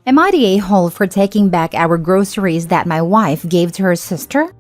Am I the a-hole for taking back our groceries that my wife gave to her sister?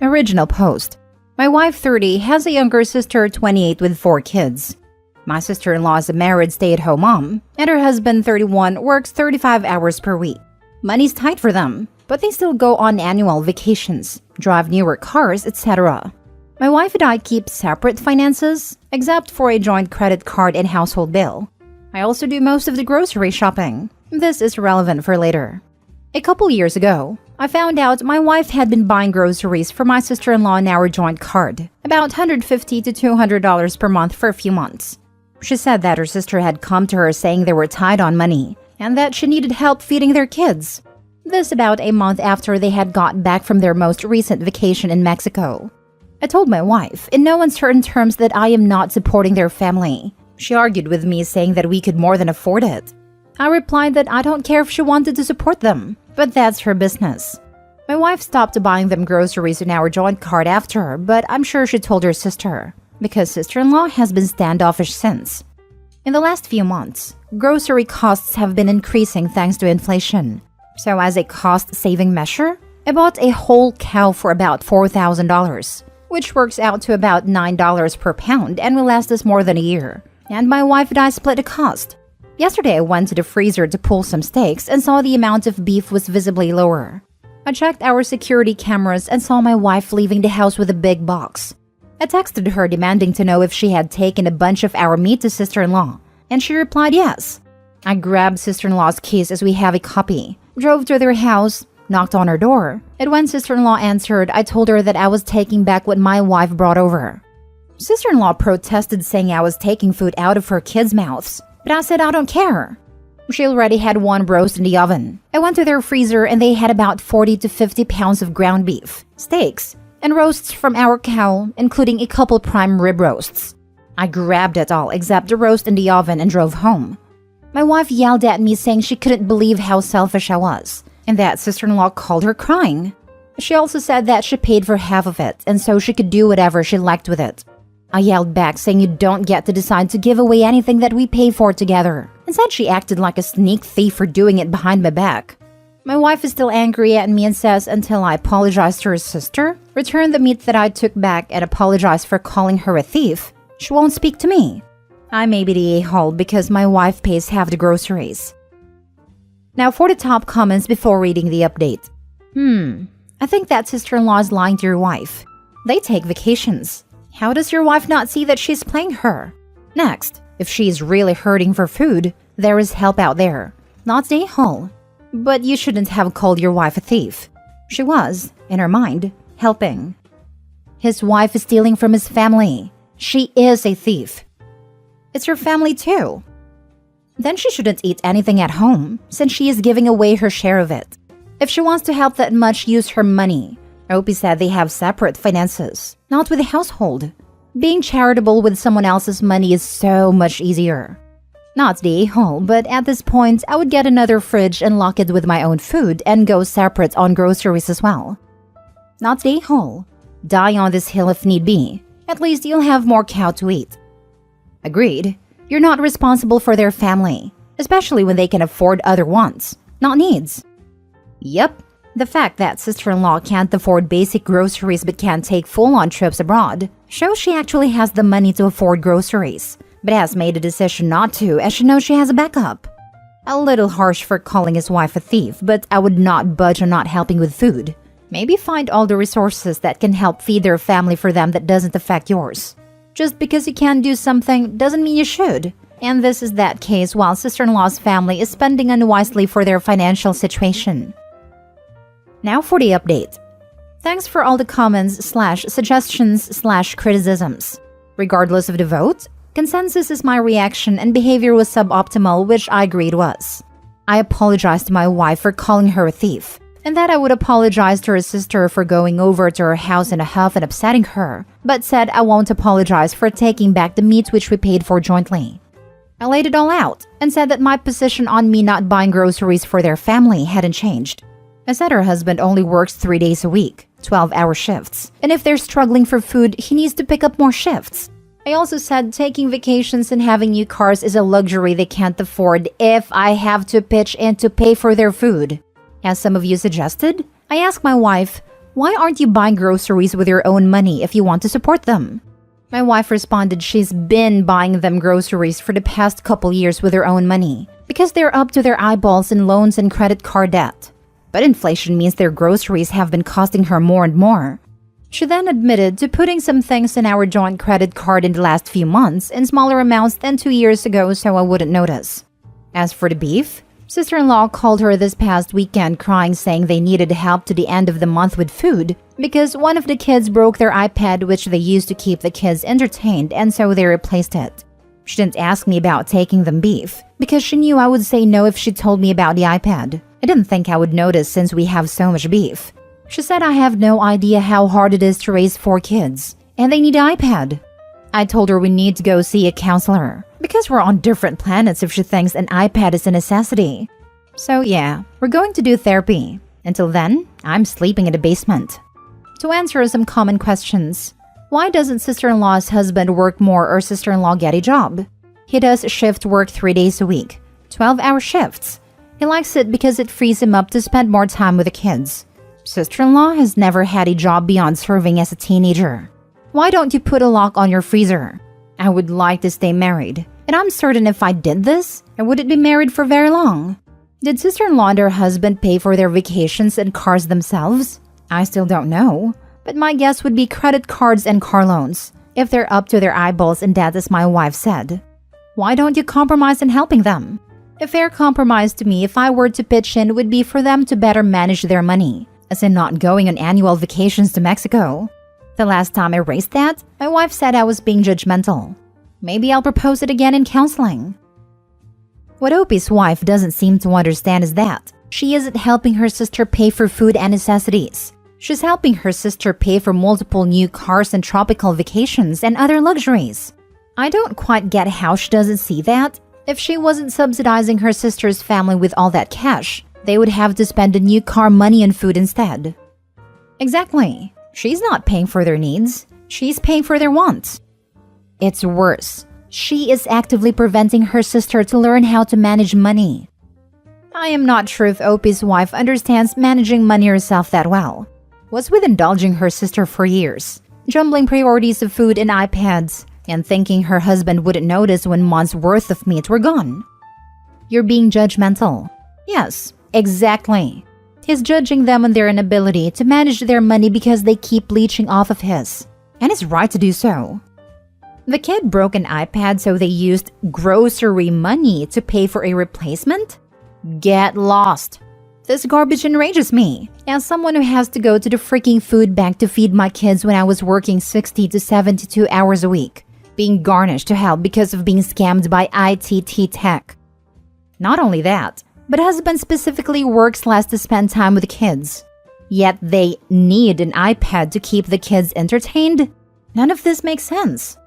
Original post. My wife, 30, has a younger sister, 28, with 4 kids. My sister-in-law is a married stay-at-home mom, and her husband, 31, works 35 hours per week. Money's tight for them, but they still go on annual vacations, drive newer cars, etc. My wife and I keep separate finances, except for a joint credit card and household bill. I also do most of the grocery shopping. This is relevant for later. A couple years ago, I found out my wife had been buying groceries for my sister-in-law in our joint card, about $150 to $200 per month for a few months. She said that her sister had come to her saying they were tight on money and that she needed help feeding their kids. This about a month after they had gotten back from their most recent vacation in Mexico. I told my wife, in no uncertain terms, that I am not supporting their family. She argued with me, saying that we could more than afford it. I replied that I don't care if she wanted to support them, but that's her business. My wife stopped buying them groceries in our joint card after, but I'm sure she told her sister, because sister-in-law has been standoffish since. In the last few months, grocery costs have been increasing thanks to inflation. So as a cost-saving measure, I bought a whole cow for about $4,000, which works out to about $9 per pound and will last us more than a year. And my wife and I split the cost. Yesterday I went to the freezer to pull some steaks and saw the amount of beef was visibly lower. I checked our security cameras and saw my wife leaving the house with a big box. I texted her demanding to know if she had taken a bunch of our meat to sister-in-law, and she replied yes. I grabbed sister-in-law's keys as we have a copy, drove to their house, knocked on her door, and when sister-in-law answered, I told her that I was taking back what my wife brought over. Sister-in-law protested, saying I was taking food out of her kids' mouths, but I said I don't care. She already had one roast in the oven. I went to their freezer and they had about 40 to 50 pounds of ground beef, steaks, and roasts from our cow, including a couple prime rib roasts. I grabbed it all except the roast in the oven and drove home. My wife yelled at me, saying she couldn't believe how selfish I was, and that sister-in-law called her crying. She also said that she paid for half of it, and so she could do whatever she liked with it. I yelled back, saying you don't get to decide to give away anything that we pay for together, and said she acted like a sneak thief for doing it behind my back. My wife is still angry at me and says until I apologize to her sister, return the meat that I took back, and apologize for calling her a thief, she won't speak to me. I may be the a-hole because my wife pays half the groceries. Now for the top comments before reading the update. I think that sister-in-law is lying to your wife. They take vacations. How does your wife not see that she's playing her? Next, if she is really hurting for food, there is help out there. Not the a-hole. But you shouldn't have called your wife a thief. She was, in her mind, helping. His wife is stealing from his family. She is a thief. It's her family too. Then she shouldn't eat anything at home, since she is giving away her share of it. If she wants to help that much, use her money. Opie said they have separate finances, not with the household. Being charitable with someone else's money is so much easier. Not the a-hole, but at this point, I would get another fridge and lock it with my own food and go separate on groceries as well. Not the a-hole. Die on this hill if need be. At least you'll have more cow to eat. Agreed. You're not responsible for their family, especially when they can afford other wants, not needs. Yep. The fact that sister-in-law can't afford basic groceries but can take full-on trips abroad shows she actually has the money to afford groceries, but has made a decision not to as she knows she has a backup. A little harsh for calling his wife a thief, but I would not budge on not helping with food. Maybe find all the resources that can help feed their family for them that doesn't affect yours. Just because you can do something doesn't mean you should. And this is that case while sister-in-law's family is spending unwisely for their financial situation. Now for the update. Thanks for all the comments/suggestions/criticisms. Regardless of the vote, consensus is my reaction and behavior was suboptimal, which I agreed was. I apologized to my wife for calling her a thief, and that I would apologize to her sister for going over to her house in a huff and upsetting her, but said I won't apologize for taking back the meat which we paid for jointly. I laid it all out and said that my position on me not buying groceries for their family hadn't changed. I said her husband only works 3 days a week, 12-hour shifts, and if they're struggling for food, he needs to pick up more shifts. I also said taking vacations and having new cars is a luxury they can't afford if I have to pitch in to pay for their food. As some of you suggested, I asked my wife, why aren't you buying groceries with your own money if you want to support them? My wife responded she's been buying them groceries for the past couple years with her own money because they're up to their eyeballs in loans and credit card debt. But inflation means their groceries have been costing her more and more. She then admitted to putting some things in our joint credit card in the last few months in smaller amounts than 2 years ago so I wouldn't notice. As for the beef, sister-in-law called her this past weekend crying saying they needed help to the end of the month with food because one of the kids broke their iPad which they used to keep the kids entertained and so they replaced it. She didn't ask me about taking them beef because she knew I would say no if she told me about the iPad. I didn't think I would notice since we have so much beef. She said I have no idea how hard it is to raise 4 kids, and they need an iPad. I told her we need to go see a counselor, because we're on different planets if she thinks an iPad is a necessity. So yeah, we're going to do therapy. Until then, I'm sleeping in the basement. To answer some common questions, why doesn't sister-in-law's husband work more or sister-in-law get a job? He does shift work 3 days a week, 12-hour shifts. He likes it because it frees him up to spend more time with the kids. Sister-in-law has never had a job beyond serving as a teenager. Why don't you put a lock on your freezer? I would like to stay married, and I'm certain if I did this, I wouldn't be married for very long. Did sister-in-law and her husband pay for their vacations and cars themselves? I still don't know, but my guess would be credit cards and car loans, if they're up to their eyeballs in debt as my wife said. Why don't you compromise in helping them? A fair compromise to me if I were to pitch in would be for them to better manage their money, as in not going on annual vacations to Mexico. The last time I raised that, my wife said I was being judgmental. Maybe I'll propose it again in counseling. What Opie's wife doesn't seem to understand is that she isn't helping her sister pay for food and necessities. She's helping her sister pay for multiple new cars and tropical vacations and other luxuries. I don't quite get how she doesn't see that. If she wasn't subsidizing her sister's family with all that cash, they would have to spend the new car money and food instead. Exactly. She's not paying for their needs. She's paying for their wants. It's worse. She is actively preventing her sister to learn how to manage money. I am not sure if Opie's wife understands managing money herself that well. What's with indulging her sister for years, jumbling priorities of food and iPads, and thinking her husband wouldn't notice when months' worth of meat were gone? You're being judgmental. Yes, exactly. He's judging them on their inability to manage their money because they keep leeching off of his. And it's right to do so. The kid broke an iPad so they used grocery money to pay for a replacement? Get lost. This garbage enrages me. As someone who has to go to the freaking food bank to feed my kids when I was working 60 to 72 hours a week, being garnished to hell because of being scammed by ITT Tech. Not only that, but husband specifically works less to spend time with the kids. Yet they need an iPad to keep the kids entertained? None of this makes sense.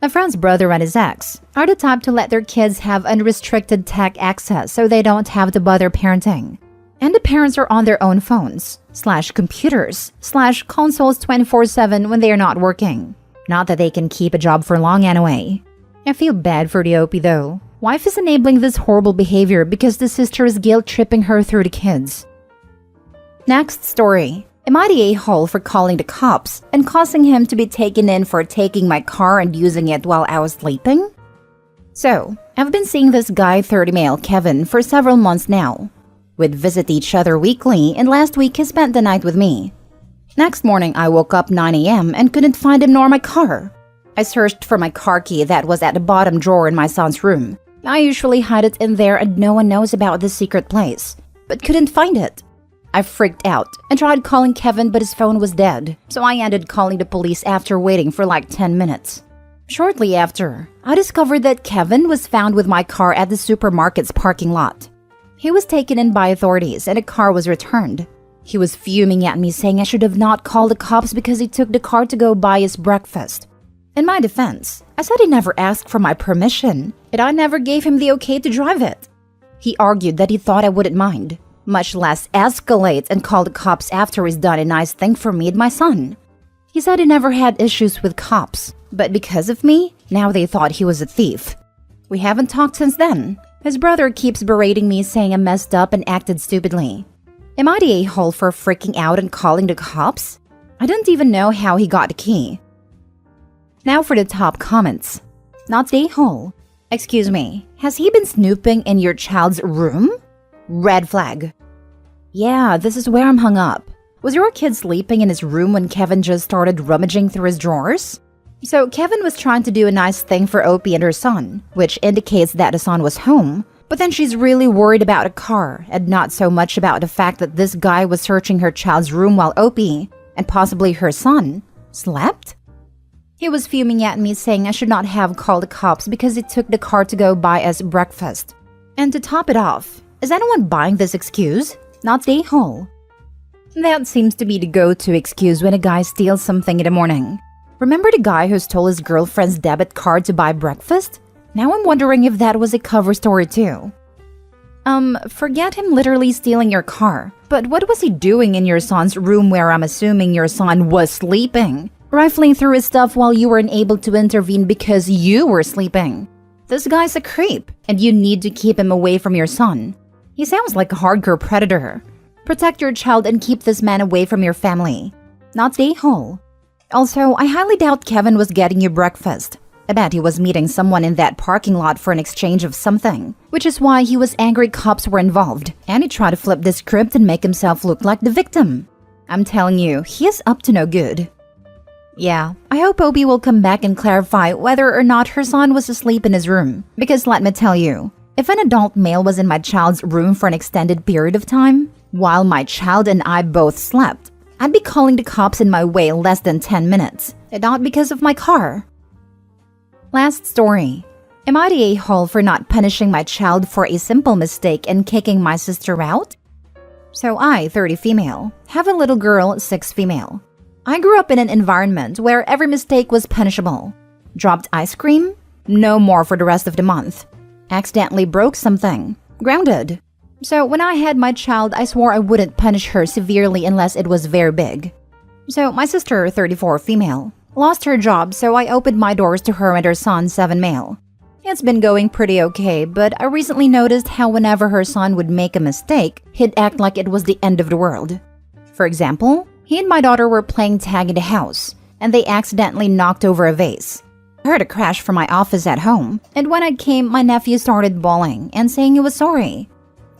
My friend's brother and his ex are the type to let their kids have unrestricted tech access so they don't have to bother parenting. And the parents are on their own phones, /computers, /consoles 24/7 when they are not working. Not that they can keep a job for long anyway. I feel bad for the Opie though. Wife is enabling this horrible behavior because the sister is guilt-tripping her through the kids. Next story. Am I the a-hole for calling the cops and causing him to be taken in for taking my car and using it while I was sleeping? So, I've been seeing this guy 30 male Kevin for several months now. We'd visit each other weekly and last week he spent the night with me. Next morning I woke up 9 a.m. and couldn't find him nor my car. I searched for my car key that was at the bottom drawer in my son's room. I usually hide it in there and no one knows about this secret place, but couldn't find it. I freaked out and tried calling Kevin but his phone was dead, so I ended calling the police after waiting for like 10 minutes. Shortly after, I discovered that Kevin was found with my car at the supermarket's parking lot. He was taken in by authorities and a car was returned. He was fuming at me saying I should have not called the cops because he took the car to go buy his breakfast. In my defense, I said he never asked for my permission and I never gave him the okay to drive it. He argued that he thought I wouldn't mind, much less escalate and call the cops after he's done a nice thing for me and my son. He said he never had issues with cops, But because of me, now they thought he was a thief. We haven't talked since then. His brother keeps berating me, saying I messed up and acted stupidly. Am I the a-hole for freaking out and calling the cops? I didn't even know how he got the key. Now for the top comments. Not the a-hole. Excuse me, has he been snooping in your child's room? Red flag. Yeah, this is where I'm hung up. Was your kid sleeping in his room when Kevin just started rummaging through his drawers? So Kevin was trying to do a nice thing for Opie and her son, which indicates that the son was home, but then she's really worried about a car and not so much about the fact that this guy was searching her child's room while Opie, and possibly her son, slept? He was fuming at me, saying I should not have called the cops because it took the car to go buy us breakfast. And to top it off, is anyone buying this excuse? Not the a-hole. That seems to be the go-to excuse when a guy steals something in the morning. Remember the guy who stole his girlfriend's debit card to buy breakfast? Now I'm wondering if that was a cover story too. Forget him literally stealing your car, but what was he doing in your son's room where I'm assuming your son was sleeping? Rifling through his stuff while you weren't able to intervene because you were sleeping. This guy's a creep, and you need to keep him away from your son. He sounds like a hardcore predator. Protect your child and keep this man away from your family. Not the a-hole. Also, I highly doubt Kevin was getting you breakfast. I bet he was meeting someone in that parking lot for an exchange of something, which is why he was angry cops were involved, and he tried to flip the script and make himself look like the victim. I'm telling you, he is up to no good. Yeah, I hope Opie will come back and clarify whether or not her son was asleep in his room, because let me tell you, if an adult male was in my child's room for an extended period of time, while my child and I both slept, I'd be calling the cops in my way less than 10 minutes, and not because of my car. Last story. Am I the a-hole for not punishing my child for a simple mistake and kicking my sister out? So I, 30 female, have a little girl, 6 female. I grew up in an environment where every mistake was punishable. Dropped ice cream? No more for the rest of the month. Accidentally broke something? Grounded. So when I had my child, I swore I wouldn't punish her severely unless it was very big. So my sister, 34 female, lost her job, so I opened my doors to her and her son, 7 male. It's been going pretty okay, but I recently noticed how whenever her son would make a mistake, he'd act like it was the end of the world. For example, he and my daughter were playing tag in the house, and they accidentally knocked over a vase. I heard a crash from my office at home, and when I came, my nephew started bawling and saying he was sorry.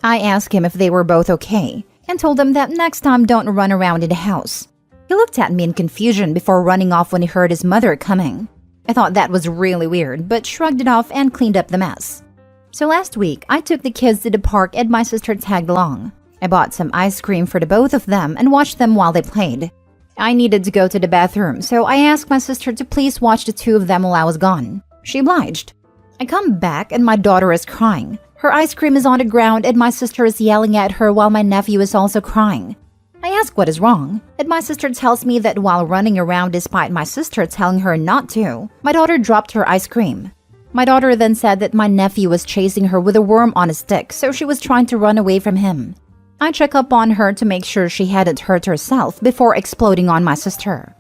I asked him if they were both okay, and told him that next time don't run around in the house. He looked at me in confusion before running off when he heard his mother coming. I thought that was really weird, but shrugged it off and cleaned up the mess. So last week, I took the kids to the park and my sister tagged along. I bought some ice cream for the both of them and watched them while they played. I needed to go to the bathroom, so I asked my sister to please watch the two of them while I was gone. She obliged. I come back and my daughter is crying. Her ice cream is on the ground and my sister is yelling at her while my nephew is also crying. I ask what is wrong, and my sister tells me that while running around despite my sister telling her not to, my daughter dropped her ice cream. My daughter then said that my nephew was chasing her with a worm on a stick, so she was trying to run away from him. I check up on her to make sure she hadn't hurt herself before exploding on my sister.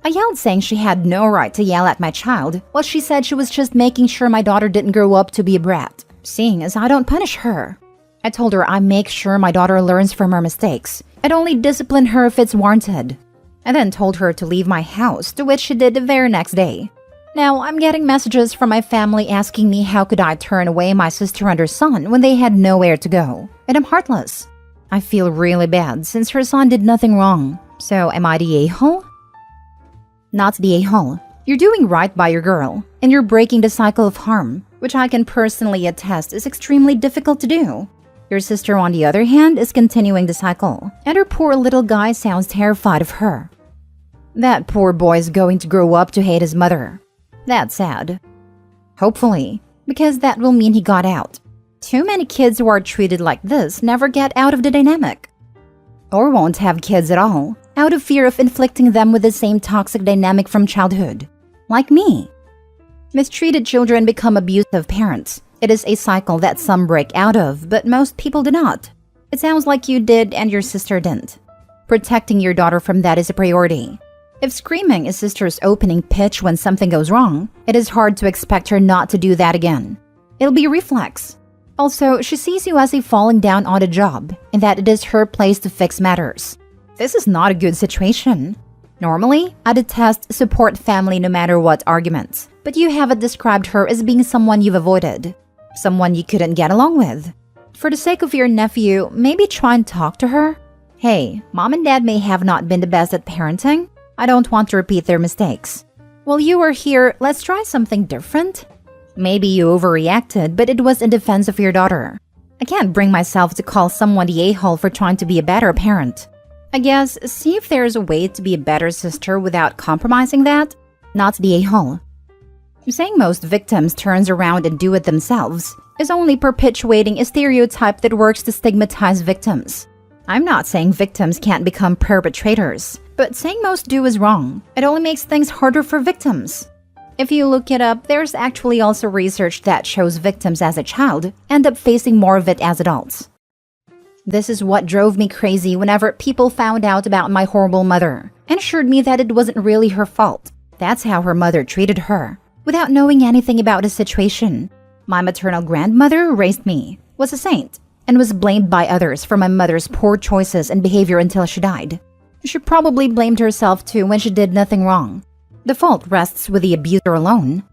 I yelled saying she had no right to yell at my child, while she said she was just making sure my daughter didn't grow up to be a brat, seeing as I don't punish her. I told her I make sure my daughter learns from her mistakes. I'd only discipline her if it's warranted. I then told her to leave my house, to which she did the very next day. Now, I'm getting messages from my family asking me how could I turn away my sister and her son when they had nowhere to go, and I'm heartless. I feel really bad since her son did nothing wrong. So am I the a-hole? Not the a-hole. You're doing right by your girl, and you're breaking the cycle of harm, which I can personally attest is extremely difficult to do. Your sister, on the other hand, is continuing the cycle, and her poor little guy sounds terrified of her. That poor boy is going to grow up to hate his mother. That's sad. Hopefully, because that will mean he got out. Too many kids who are treated like this never get out of the dynamic. Or won't have kids at all, out of fear of inflicting them with the same toxic dynamic from childhood. Like me. Mistreated children become abusive parents. It is a cycle that some break out of, but most people do not. It sounds like you did and your sister didn't. Protecting your daughter from that is a priority. If screaming is sister's opening pitch when something goes wrong, it is hard to expect her not to do that again. It'll be reflex. Also, she sees you as a falling down on a job and that it is her place to fix matters. This is not a good situation. Normally, I detest support family no matter what arguments, but you haven't described her as being someone you've avoided, someone you couldn't get along with. For the sake of your nephew, maybe try and talk to her. Hey, mom and dad may have not been the best at parenting. I don't want to repeat their mistakes. While you are here, let's try something different. Maybe you overreacted, but it was in defense of your daughter. I can't bring myself to call someone the a-hole for trying to be a better parent. I guess, see if there's a way to be a better sister without compromising that, not the a-hole. Saying most victims turns around and do it themselves is only perpetuating a stereotype that works to stigmatize victims. I'm not saying victims can't become perpetrators, but saying most do is wrong. It only makes things harder for victims. If you look it up, there's actually also research that shows victims as a child end up facing more of it as adults. This is what drove me crazy whenever people found out about my horrible mother and assured me that it wasn't really her fault. That's how her mother treated her, without knowing anything about the situation. My maternal grandmother raised me, was a saint, and was blamed by others for my mother's poor choices and behavior until she died. She probably blamed herself too when she did nothing wrong. The fault rests with the abuser alone.